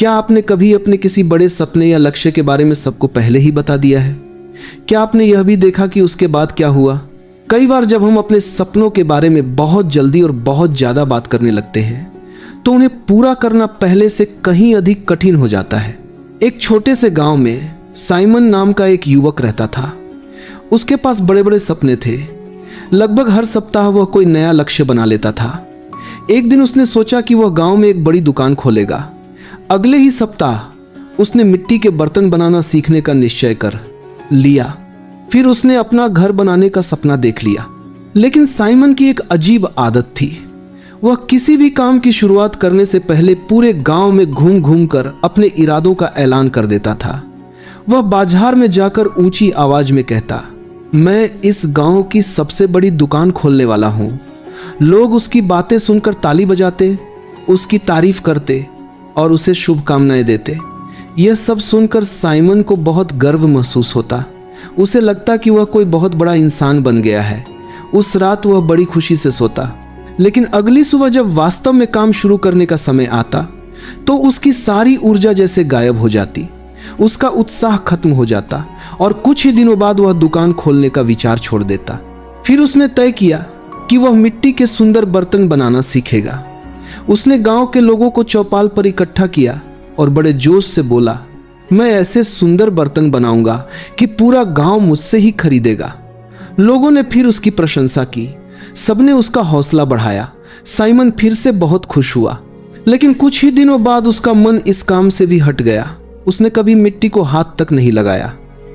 क्या आपने कभी अपने किसी बड़े सपने या लक्ष्य के बारे में सबको पहले ही बता दिया है? क्या आपने यह भी देखा कि उसके बाद क्या हुआ? कई बार जब हम अपने सपनों के बारे में बहुत जल्दी और बहुत ज़्यादा बात करने लगते हैं तो उन्हें पूरा करना पहले से कहीं अधिक कठिन हो जाता है। एक छोटे से गांव में साइमन नाम का एक युवक रहता था। उसके पास बड़े बड़े सपने थे। लगभग हर सप्ताह वह कोई नया लक्ष्य बना लेता था। एक दिन उसने सोचा कि वह गांव में एक बड़ी दुकान खोलेगा। अगले ही सप्ताह उसने मिट्टी के बर्तन बनाना सीखने का निश्चय कर लिया। फिर उसने अपना घर बनाने का सपना देख लिया। लेकिन साइमन की एक अजीब आदत थी। वह किसी भी काम की शुरुआत करने से पहले पूरे गांव में घूम घूम कर अपने इरादों का ऐलान कर देता था। वह बाजार में जाकर ऊंची आवाज में कहता, मैं इस गांव की सबसे बड़ी दुकान खोलने वाला हूं। लोग उसकी बातें सुनकर ताली बजाते, उसकी तारीफ करते और उसे शुभकामनाएं देते। यह सब सुनकर साइमन को बहुत गर्व महसूस होता। उसे लगता कि वह कोई बहुत बड़ा इंसान बन गया है। उस रात वह बड़ी खुशी से सोता। लेकिन अगली सुबह जब वास्तव में काम शुरू करने का समय आता तो उसकी सारी ऊर्जा जैसे गायब हो जाती। उसका उत्साह खत्म हो जाता और कुछ ही दिनों बाद वह दुकान खोलने का विचार छोड़ देता। फिर उसने तय किया कि वह मिट्टी के सुंदर बर्तन बनाना सीखेगा। उसने गांव के लोगों को चौपाल पर इकट्ठा किया और बड़े जोश से बोला, मैं ऐसे सुंदर बर्तन बनाऊंगा कि पूरा गांव मुझसे ही खरीदेगा। लोगों ने फिर उसकी प्रशंसा की। सबने उसका हौसला बढ़ाया। साइमन फिर से बहुत खुश हुआ। लेकिन कुछ ही दिनों बाद उसका मन इस काम से भी हट गया। उसने कभी मिट्टी को हाथ तक नहीं लगाया।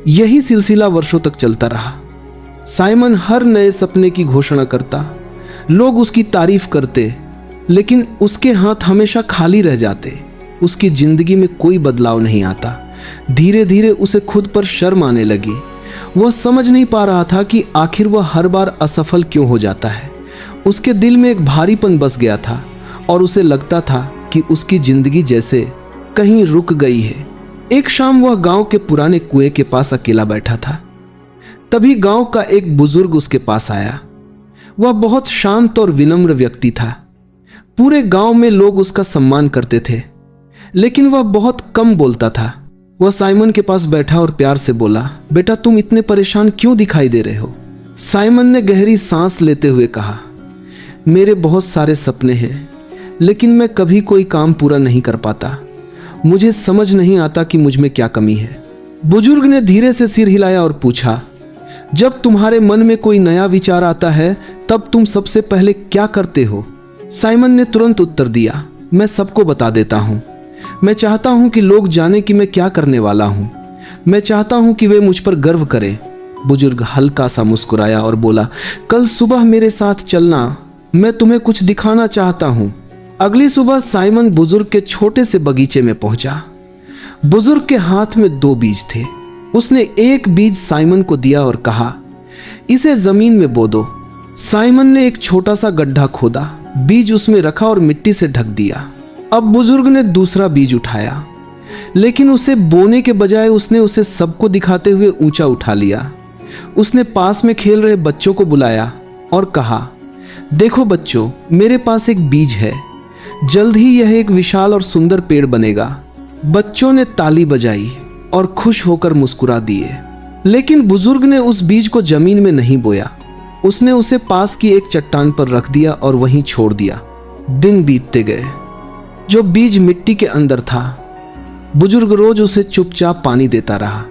यही सिलसिला वर्षों तक चलता रहा। साइमन हर नए सपने की घोषणा करता। लोग उसकी तारीफ करते, लेकिन उसके हाथ हमेशा खाली रह जाते। उसकी जिंदगी में कोई बदलाव नहीं आता। धीरे धीरे उसे खुद पर शर्म आने लगी। वह समझ नहीं पा रहा था कि आखिर वह हर बार असफल क्यों हो जाता है। उसके दिल में एक भारीपन बस गया था और उसे लगता था कि उसकी जिंदगी जैसे कहीं रुक गई है। एक शाम वह गांव के पुराने कुएं के पास अकेला बैठा था। तभी गांव का एक बुजुर्ग उसके पास आया। वह बहुत शांत और विनम्र व्यक्ति था। पूरे गांव में लोग उसका सम्मान करते थे, लेकिन वह बहुत कम बोलता था। वह साइमन के पास बैठा और प्यार से बोला, बेटा तुम इतने परेशान क्यों दिखाई दे रहे हो? साइमन ने गहरी सांस लेते हुए कहा, मेरे बहुत सारे सपने हैं, लेकिन मैं कभी कोई काम पूरा नहीं कर पाता। मुझे समझ नहीं आता कि मुझ में क्या कमी है। बुजुर्ग ने धीरे से सिर हिलाया और पूछा, जब तुम्हारे मन में कोई नया विचार आता है तब तुम सबसे पहले क्या करते हो? साइमन ने तुरंत उत्तर दिया, मैं सबको बता देता हूँ। मैं चाहता हूं कि लोग जाने कि मैं क्या करने वाला हूं। मैं चाहता हूं कि वे मुझ पर गर्व करें। बुजुर्ग हल्का सा मुस्कुराया और बोला, कल सुबह मेरे साथ चलना, मैं तुम्हें कुछ दिखाना चाहता हूं। अगली सुबह साइमन बुजुर्ग के छोटे से बगीचे में पहुंचा। बुजुर्ग के हाथ में 2 बीज थे। उसने एक बीज साइमन को दिया और कहा, इसे जमीन में बो दो। साइमन ने एक छोटा सा गड्ढा खोदा, बीज उसमें रखा और मिट्टी से ढक दिया। अब बुजुर्ग ने दूसरा बीज उठाया, लेकिन उसे बोने के बजाय उसने उसे सबको दिखाते हुए ऊंचा उठा लिया। उसने पास में खेल रहे बच्चों को बुलाया और कहा, देखो बच्चों, मेरे पास एक बीज है। जल्द ही यह एक विशाल और सुंदर पेड़ बनेगा। बच्चों ने ताली बजाई और खुश होकर मुस्कुरा दिए। लेकिन बुजुर्ग ने उस बीज को जमीन में नहीं बोया। उसने उसे पास की एक चट्टान पर रख दिया और वहीं छोड़ दिया। दिन बीतते गए। जो बीज मिट्टी के अंदर था, बुजुर्ग रोज उसे चुपचाप पानी देता रहा।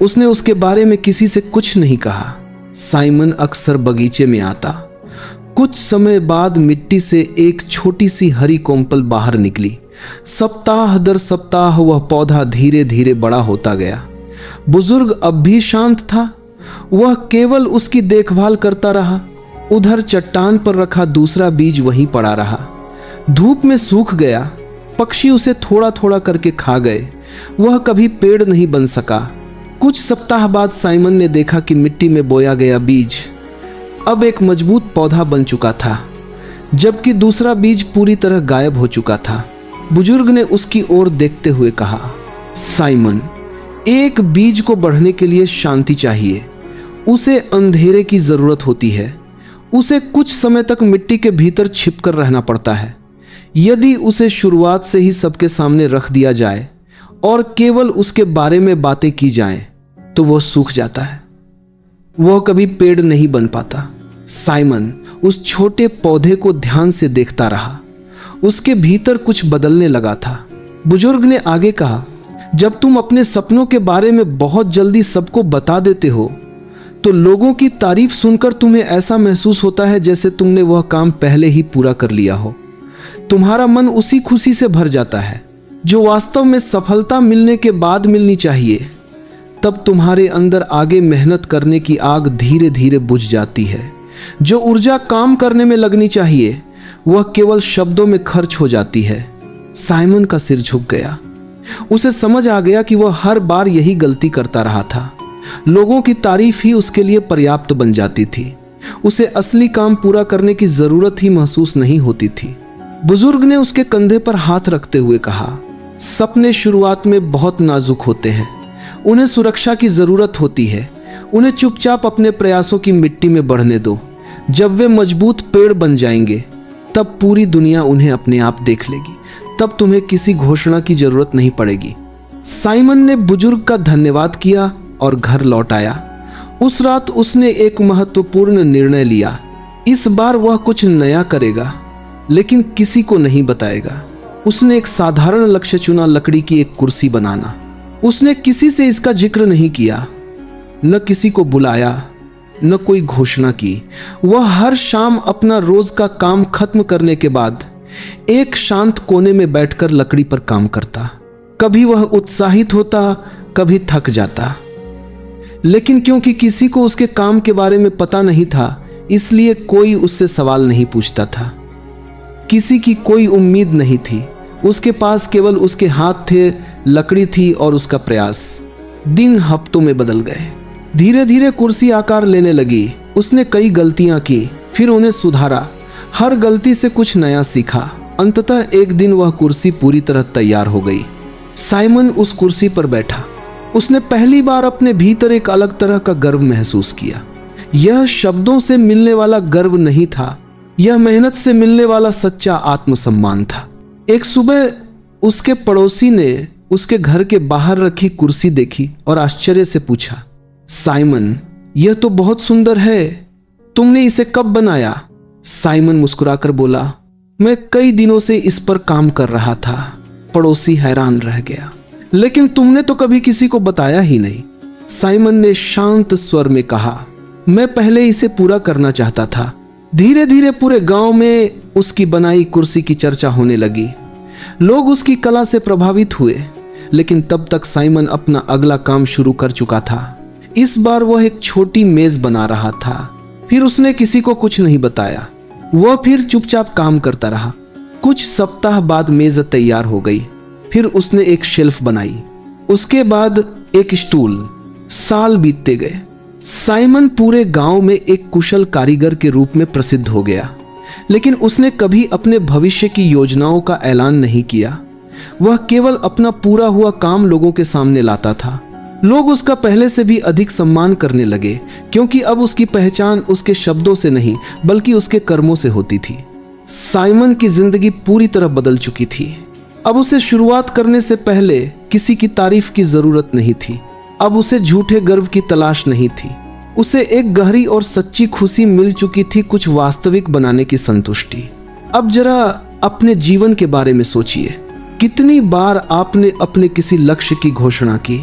उसने उसके बारे में किसी से कुछ नहीं कहा। साइमन अक्सर बगीचे में आता। कुछ समय बाद मिट्टी से एक छोटी सी हरी कोम्पल बाहर निकली। सप्ताह दर सप्ताह वह पौधा धीरे धीरे बड़ा होता गया। बुजुर्ग अब भी शांत था। वह केवल उसकी देखभाल करता रहा। उधर चट्टान पर रखा दूसरा बीज वहीं पड़ा रहा। धूप में सूख गया। पक्षी उसे थोड़ा थोड़ा करके खा गए। वह कभी पेड़ नहीं बन सका। कुछ सप्ताह बाद साइमन ने देखा कि मिट्टी में बोया गया बीज अब एक मजबूत पौधा बन चुका था, जबकि दूसरा बीज पूरी तरह गायब हो चुका था। बुजुर्ग ने उसकी ओर देखते हुए कहा, साइमन, एक बीज को बढ़ने के लिए शांति चाहिए। उसे अंधेरे की जरूरत होती है। उसे कुछ समय तक मिट्टी के भीतर छिपकर रहना पड़ता है। यदि उसे शुरुआत से ही सबके सामने रख दिया जाए और केवल उसके बारे में बातें की जाएं, तो वह सूख जाता है, वह कभी पेड़ नहीं बन पाता। साइमन उस छोटे पौधे को ध्यान से देखता रहा। उसके भीतर कुछ बदलने लगा था। बुजुर्ग ने आगे कहा, जब तुम अपने सपनों के बारे में बहुत जल्दी सबको बता देते हो तो लोगों की तारीफ सुनकर तुम्हें ऐसा महसूस होता है जैसे तुमने वह काम पहले ही पूरा कर लिया हो। तुम्हारा मन उसी खुशी से भर जाता है जो वास्तव में सफलता मिलने के बाद मिलनी चाहिए। तब तुम्हारे अंदर आगे मेहनत करने की आग धीरे धीरे बुझ जाती है। जो ऊर्जा काम करने में लगनी चाहिए वह केवल शब्दों में खर्च हो जाती है। साइमन का सिर झुक गया। उसे समझ आ गया कि वह हर बार यही गलती करता रहा था। लोगों की तारीफ ही उसके लिए पर्याप्त बन जाती थी। उसे असली काम पूरा करने की जरूरत ही महसूस नहीं होती थी। बुजुर्ग ने उसके कंधे पर हाथ रखते हुए कहा, सपने शुरुआत में बहुत नाजुक होते हैं। उन्हें सुरक्षा की जरूरत होती है। उन्हें चुपचाप अपने प्रयासों की मिट्टी में बढ़ने दो। जब वे मजबूत पेड़ बन जाएंगे तब पूरी दुनिया उन्हें अपने आप देख लेगी। तब तुम्हें किसी घोषणा की जरूरत नहीं पड़ेगी। साइमन ने बुजुर्ग का धन्यवाद किया और घर लौट आया। उस रात उसने एक महत्वपूर्ण निर्णय लिया। इस बार वह कुछ नया करेगा, लेकिन किसी को नहीं बताएगा। उसने एक साधारण लक्ष्य चुना, लकड़ी की एक कुर्सी बनाना। उसने किसी से इसका जिक्र नहीं किया, न किसी को बुलाया, न कोई घोषणा की। वह हर शाम अपना रोज का काम खत्म करने के बाद एक शांत कोने में बैठकर लकड़ी पर काम करता। कभी वह उत्साहित होता, कभी थक जाता, लेकिन क्योंकि किसी को उसके काम के बारे में पता नहीं था, इसलिए कोई उससे सवाल नहीं पूछता था। किसी की कोई उम्मीद नहीं थी। उसके पास केवल उसके हाथ थे, लकड़ी थी और उसका प्रयास। दिन हफ्तों में बदल गए। धीरे धीरे कुर्सी आकार लेने लगी। उसने कई गलतियां की, फिर उन्हें सुधारा। हर गलती से कुछ नया सीखा। अंततः एक दिन वह कुर्सी पूरी तरह तैयार हो गई। साइमन उस कुर्सी पर बैठा। उसने पहली बार अपने भीतर एक अलग तरह का गर्व महसूस किया। यह शब्दों से मिलने वाला गर्व नहीं था, यह मेहनत से मिलने वाला सच्चा आत्मसम्मान था। एक सुबह उसके पड़ोसी ने उसके घर के बाहर रखी कुर्सी देखी और आश्चर्य से पूछा, साइमन, यह तो बहुत सुंदर है, तुमने इसे कब बनाया? साइमन मुस्कुराकर बोला, मैं कई दिनों से इस पर काम कर रहा था। पड़ोसी हैरान रह गया, लेकिन तुमने तो कभी किसी को बताया ही नहीं। साइमन ने शांत स्वर में कहा, मैं पहले इसे पूरा करना चाहता था। धीरे धीरे पूरे गांव में उसकी बनाई कुर्सी की चर्चा होने लगी। लोग उसकी कला से प्रभावित हुए, लेकिन तब तक साइमन अपना अगला काम शुरू कर चुका था। इस बार वह एक छोटी मेज बना रहा था। फिर उसने किसी को कुछ नहीं बताया। वह फिर चुपचाप काम करता रहा। कुछ सप्ताह बाद मेज तैयार हो गई। फिर उसने एक शेल्फ बनाई, उसके बाद एक स्टूल। साल बीतते गए। साइमन पूरे गांव में एक कुशल कारीगर के रूप में प्रसिद्ध हो गया, लेकिन उसने कभी अपने भविष्य की योजनाओं का ऐलान नहीं किया। वह केवल अपना पूरा हुआ काम लोगों के सामने लाता था। लोग उसका पहले से भी अधिक सम्मान करने लगे, क्योंकि अब उसकी पहचान उसके शब्दों से नहीं बल्कि उसके कर्मों से होती थी। साइमन की जिंदगी पूरी तरह बदल चुकी थी। अब उसे शुरुआत करने से पहले किसी की तारीफ की जरूरत नहीं थी। अब उसे झूठे गर्व की तलाश नहीं थी। उसे एक गहरी और सच्ची खुशी मिल चुकी थी, कुछ वास्तविक बनाने की संतुष्टि। अब जरा अपने जीवन के बारे में सोचिए। कितनी बार आपने अपने किसी लक्ष्य की घोषणा की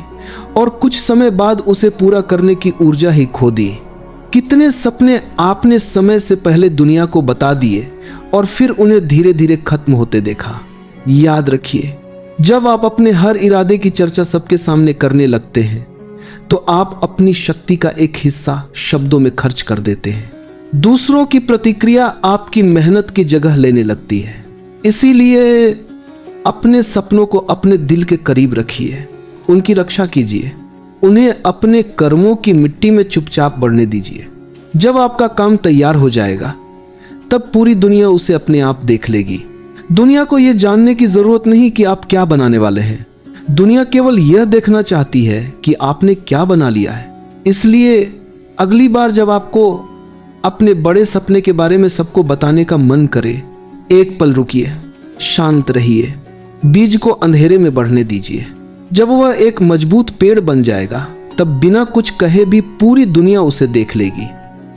और कुछ समय बाद उसे पूरा करने की ऊर्जा ही खो दी? कितने सपने आपने समय से पहले दुनिया को बता दिए और फिर उन्हें धीरे धीरे खत्म होते देखा? याद रखिए, जब आप अपने हर इरादे की चर्चा सबके सामने करने लगते हैं तो आप अपनी शक्ति का एक हिस्सा शब्दों में खर्च कर देते हैं। दूसरों की प्रतिक्रिया आपकी मेहनत की जगह लेने लगती है। इसीलिए अपने सपनों को अपने दिल के करीब रखिए, उनकी रक्षा कीजिए, उन्हें अपने कर्मों की मिट्टी में चुपचाप बढ़ने दीजिए। जब आपका काम तैयार हो जाएगा तब पूरी दुनिया उसे अपने आप देख लेगी। दुनिया को यह जानने की जरूरत नहीं कि आप क्या बनाने वाले हैं। दुनिया केवल यह देखना चाहती है कि आपने क्या बना लिया है। इसलिए अगली बार जब आपको अपने बड़े सपने के बारे में सबको बताने का मन करे, एक पल रुकिए शांत रहिए, बीज को अंधेरे में बढ़ने दीजिए। जब वह एक मजबूत पेड़ बन जाएगा तब बिना कुछ कहे भी पूरी दुनिया उसे देख लेगी।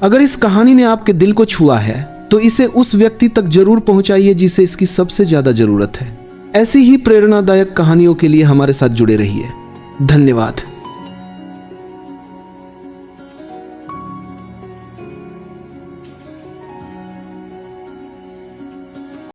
अगर इस कहानी ने आपके दिल को छुआ है तो इसे उस व्यक्ति तक जरूर पहुंचाइए जिसे इसकी सबसे ज्यादा जरूरत है। ऐसी ही प्रेरणादायक कहानियों के लिए हमारे साथ जुड़े रहिए। धन्यवाद।